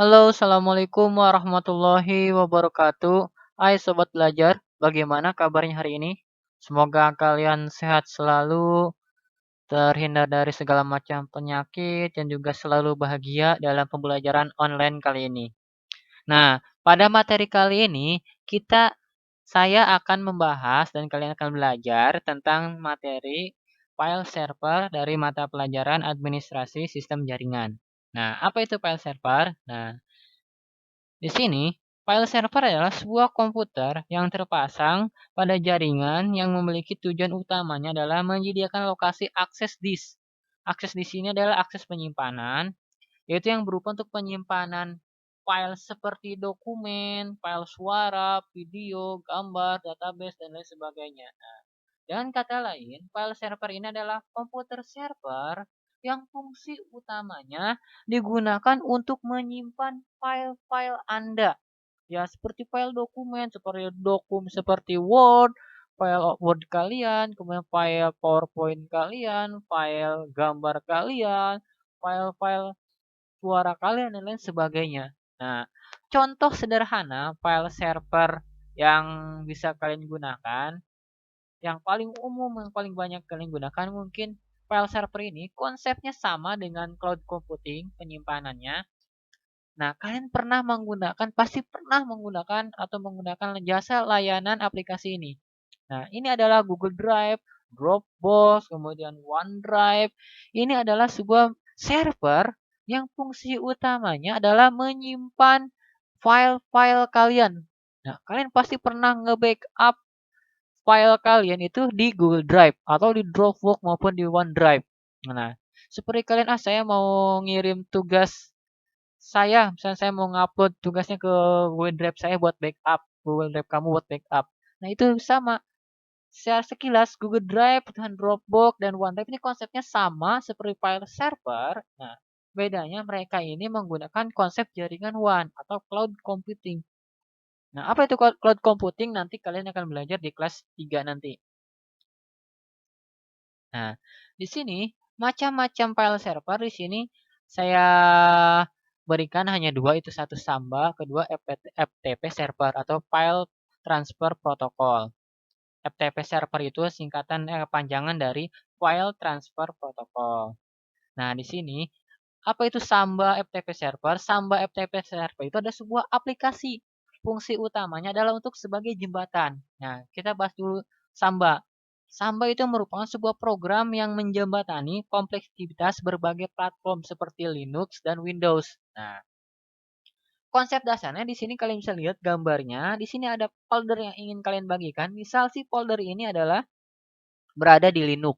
Halo, Assalamualaikum warahmatullahi wabarakatuh. Hai Sobat Belajar, bagaimana kabarnya hari ini? Semoga kalian sehat selalu, terhindar dari segala macam penyakit, dan juga selalu bahagia dalam pembelajaran online kali ini. Nah, pada materi kali ini, saya akan membahas dan kalian akan belajar tentang materi file server dari mata pelajaran administrasi sistem jaringan. Nah, apa itu file server? Nah, di sini, file server adalah sebuah komputer yang terpasang pada jaringan yang memiliki tujuan utamanya adalah menyediakan lokasi akses disk. Akses disk ini adalah akses penyimpanan, yaitu yang berupa untuk penyimpanan file seperti dokumen, file suara, video, gambar, database, dan lain sebagainya. Dengan kata lain, file server ini adalah komputer server yang fungsi utamanya digunakan untuk menyimpan file-file Anda. Ya, seperti file dokumen, seperti Word, file Word kalian, kemudian file PowerPoint kalian, file gambar kalian, file-file suara kalian, dan lain sebagainya. Nah, contoh sederhana file server yang bisa kalian gunakan, yang paling umum, yang paling banyak kalian gunakan mungkin file server ini konsepnya sama dengan cloud computing penyimpanannya. Nah, kalian pasti pernah menggunakan atau menggunakan jasa layanan aplikasi ini. Nah, ini adalah Google Drive, Dropbox, kemudian OneDrive. Ini adalah sebuah server yang fungsi utamanya adalah menyimpan file-file kalian. Nah, kalian pasti pernah nge-backup file kalian itu di Google Drive atau di Dropbox maupun di OneDrive. Nah, seperti kalian, saya mau ngirim tugas misalnya saya mau ngupload tugasnya ke Google Drive saya buat backup, Google Drive kamu buat backup. Nah, itu sama. Secara sekilas Google Drive dan Dropbox dan OneDrive ini konsepnya sama seperti file server. Nah, bedanya mereka ini menggunakan konsep jaringan WAN atau cloud computing. Nah, apa itu cloud computing? Nanti kalian akan belajar di kelas 3 nanti. Nah, di sini macam-macam file server di sini saya berikan hanya dua, itu satu Samba, kedua FTP server atau file transfer protocol. FTP server itu singkatan panjangan dari file transfer protocol. Nah, di sini apa itu Samba FTP server? Samba FTP server itu ada sebuah aplikasi. Fungsi utamanya adalah untuk sebagai jembatan. Nah, kita bahas dulu Samba. Samba itu merupakan sebuah program yang menjembatani kompleksitas berbagai platform seperti Linux dan Windows. Nah, konsep dasarnya di sini kalian bisa lihat gambarnya. Di sini ada folder yang ingin kalian bagikan. Misal si folder ini adalah berada di Linux.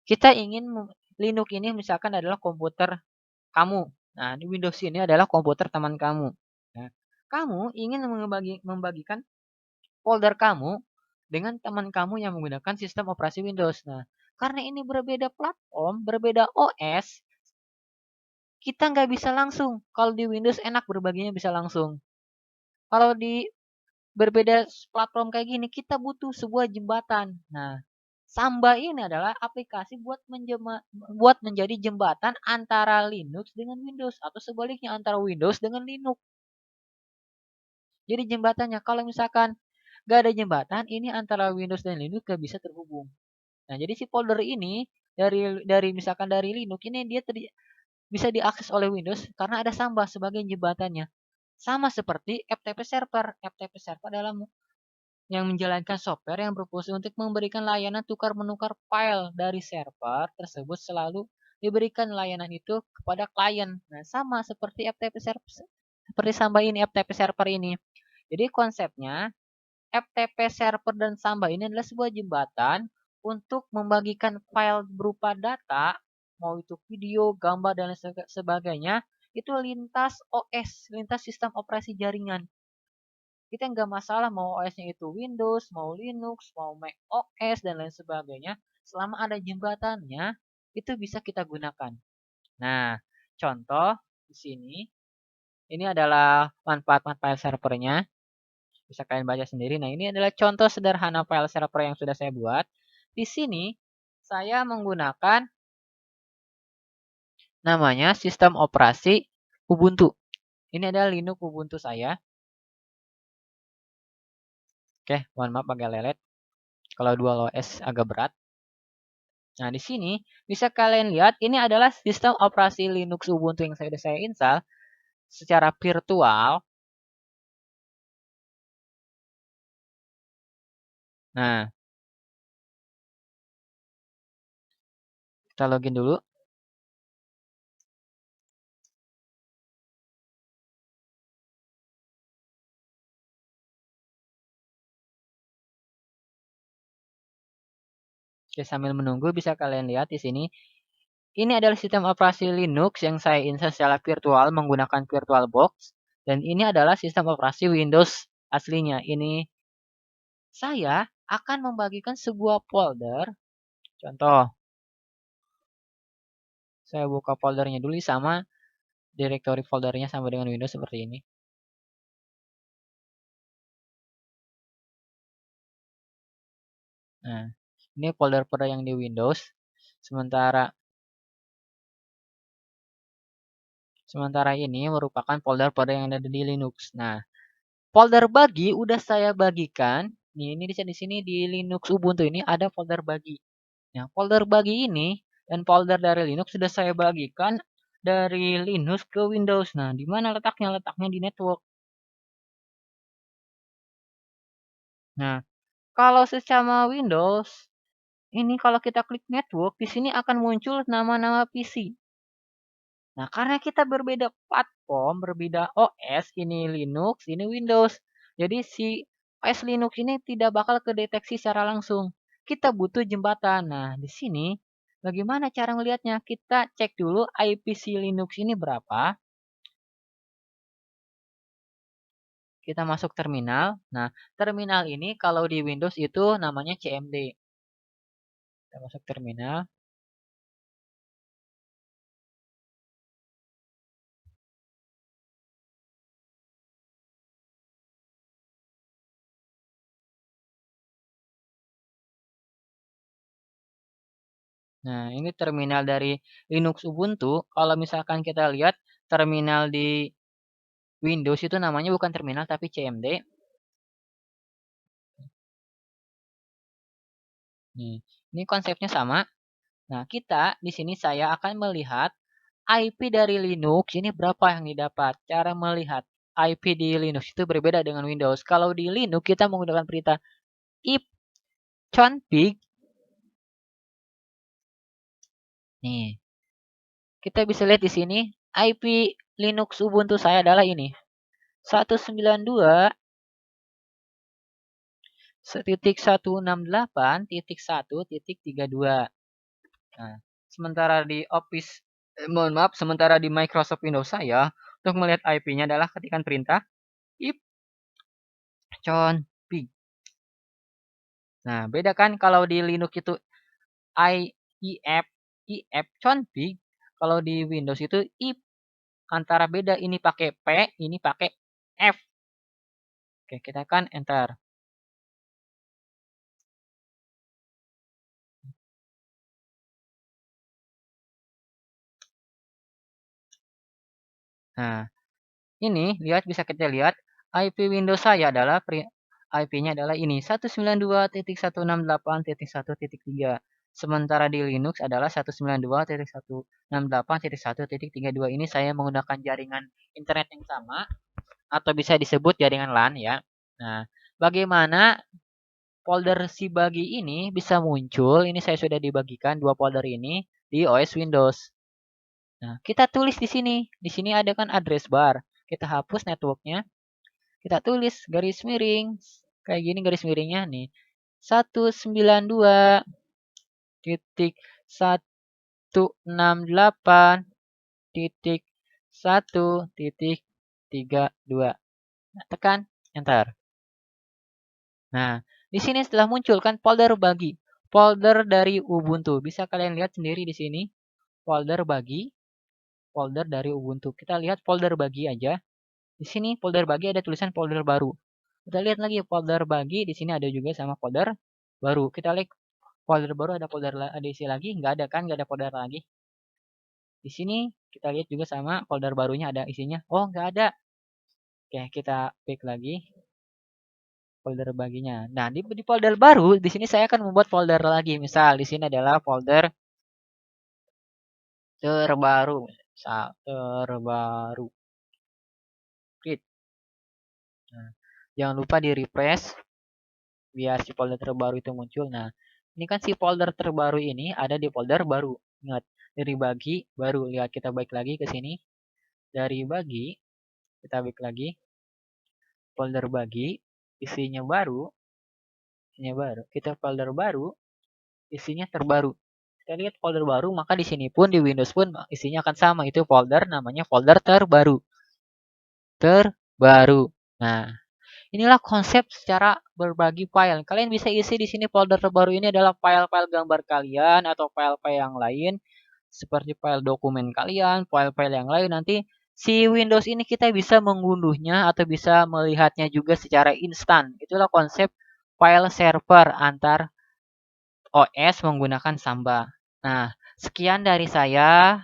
Kita ingin Linux ini misalkan adalah komputer kamu. Nah, di Windows ini adalah komputer teman kamu. Nah, kamu ingin membagikan folder kamu dengan teman kamu yang menggunakan sistem operasi Windows. Nah, karena ini berbeda platform, berbeda OS, kita nggak bisa langsung. Kalau di Windows enak berbaginya bisa langsung. Kalau di berbeda platform kayak gini, kita butuh sebuah jembatan. Nah, Samba ini adalah aplikasi buat menjadi jembatan antara Linux dengan Windows atau sebaliknya antara Windows dengan Linux. Jadi jembatannya kalau misalkan nggak ada jembatan, ini antara Windows dan Linux nggak bisa terhubung. Nah, jadi si folder ini dari misalkan dari Linux ini bisa diakses oleh Windows karena ada Samba sebagai jembatannya. Sama seperti FTP server. FTP server adalah yang menjalankan software yang berfungsi untuk memberikan layanan tukar-menukar file dari server tersebut, selalu diberikan layanan itu kepada klien. Nah, sama seperti FTP server, seperti Samba ini, FTP server ini. Jadi konsepnya FTP server dan Samba ini adalah sebuah jembatan untuk membagikan file berupa data, mau itu video, gambar, dan sebagainya, itu lintas OS, lintas sistem operasi jaringan. Kita nggak masalah mau OS-nya itu Windows, mau Linux, mau Mac OS, dan lain sebagainya. Selama ada jembatannya, itu bisa kita gunakan. Nah, contoh di sini, ini adalah manfaat-manfaat file servernya. Bisa kalian baca sendiri. Nah, ini adalah contoh sederhana file server yang sudah saya buat. Di sini, saya menggunakan namanya sistem operasi Ubuntu. Ini adalah Linux Ubuntu saya. Oke, mohon maaf agak lelet. Kalau dual OS agak berat. Nah, di sini bisa kalian lihat ini adalah sistem operasi Linux Ubuntu yang sudah saya install secara virtual. Nah, kita login dulu. Oke, sambil menunggu bisa kalian lihat di sini. Ini adalah sistem operasi Linux yang saya install secara virtual menggunakan VirtualBox. Dan ini adalah sistem operasi Windows aslinya. Ini saya akan membagikan sebuah folder. Contoh, saya buka foldernya dulu sama directory foldernya sama dengan Windows seperti ini. Nah, ini folder-folder yang di Windows. Sementara ini merupakan folder-folder yang ada di Linux. Nah, folder bagi udah saya bagikan. Nih, ini di sini di Linux Ubuntu ini ada folder bagi. Nah, folder bagi ini dan folder dari Linux sudah saya bagikan dari Linux ke Windows. Nah, di mana letaknya? Letaknya di network. Nah, kalau secara Windows, ini kalau kita klik network, di sini akan muncul nama-nama PC. Nah, karena kita berbeda platform, berbeda OS, ini Linux, ini Windows. Jadi si OS Linux ini tidak bakal kedeteksi secara langsung. Kita butuh jembatan. Nah, di sini bagaimana cara melihatnya? Kita cek dulu IP si Linux ini berapa. Kita masuk terminal. Nah, terminal ini kalau di Windows itu namanya CMD. Kita masuk terminal. Nah, ini terminal dari Linux Ubuntu. Kalau misalkan kita lihat terminal di Windows itu namanya bukan terminal tapi CMD. Nih, ini konsepnya sama. Nah, kita di sini saya akan melihat IP dari Linux ini berapa yang didapat. Cara melihat IP di Linux itu berbeda dengan Windows. Kalau di Linux kita menggunakan perintah if config. Nih, kita bisa lihat di sini IP Linux Ubuntu saya adalah ini. 192.168.1.32. Nah, sementara di sementara di Microsoft Windows saya untuk melihat IP-nya adalah ketikan perintah if config. Nah, beda kan kalau di Linux itu if config, kalau di Windows itu if antara beda ini pakai P, ini pakai F. Oke, kita kan enter. Nah, ini lihat bisa kita lihat IP Windows saya adalah IP-nya adalah ini 192.168.1.3. Sementara di Linux adalah 192.168.1.32. Ini saya menggunakan jaringan internet yang sama atau bisa disebut jaringan LAN ya. Nah, bagaimana folder si bagi ini bisa muncul? Ini saya sudah dibagikan dua folder ini di OS Windows. Nah, kita tulis di sini. Di sini ada kan address bar. Kita hapus networknya. Kita tulis garis miring. Kayak gini garis miringnya nih. 192.168.1.32. Nah, tekan enter. Nah, di sini setelah muncul kan folder bagi. Folder dari Ubuntu. Bisa kalian lihat sendiri di sini. Folder bagi. Folder dari Ubuntu. Kita lihat folder bagi aja. Di sini folder bagi ada tulisan folder baru. Kita lihat lagi folder bagi. Di sini ada juga sama folder baru. Kita lihat folder baru ada folder ada isi lagi. Nggak ada kan? Nggak ada folder lagi. Di sini kita lihat juga sama folder barunya ada isinya. Oh, nggak ada. Oke, kita klik lagi folder baginya. Nah, di folder baru, di sini saya akan membuat folder lagi. Misal di sini adalah folder terbaru. Misal terbaru. Klik. Nah, jangan lupa di refresh biar si folder terbaru itu muncul. Nah, ini kan si folder terbaru ini ada di folder baru. Ingat, dari bagi baru. Lihat, kita balik lagi ke sini. Dari bagi, kita balik lagi. Folder bagi, isinya baru. Isinya baru. Kita folder baru, isinya terbaru. Kita lihat folder baru, maka di sini pun di Windows pun isinya akan sama. Itu folder namanya folder terbaru. Terbaru. Nah, inilah konsep secara berbagi file. Kalian bisa isi di sini folder terbaru ini adalah file-file gambar kalian atau file-file yang lain seperti file dokumen kalian, file-file yang lain. Nanti si Windows ini kita bisa mengunduhnya atau bisa melihatnya juga secara instan. Itulah konsep file server antar OS menggunakan Samba. Nah, sekian dari saya.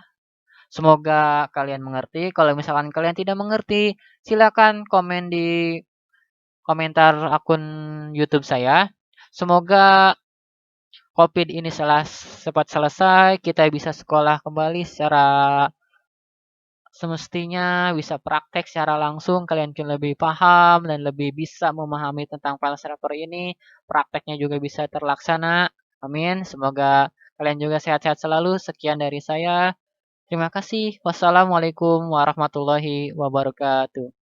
Semoga kalian mengerti. Kalau misalkan kalian tidak mengerti, silakan komen di komentar akun YouTube saya. Semoga COVID ini cepat selesai, kita bisa sekolah kembali secara semestinya, bisa praktek secara langsung, kalian mungkin lebih paham dan lebih bisa memahami tentang file server ini, prakteknya juga bisa terlaksana. Amin. Semoga kalian juga sehat-sehat selalu. Sekian dari saya. Terima kasih. Wassalamualaikum warahmatullahi wabarakatuh.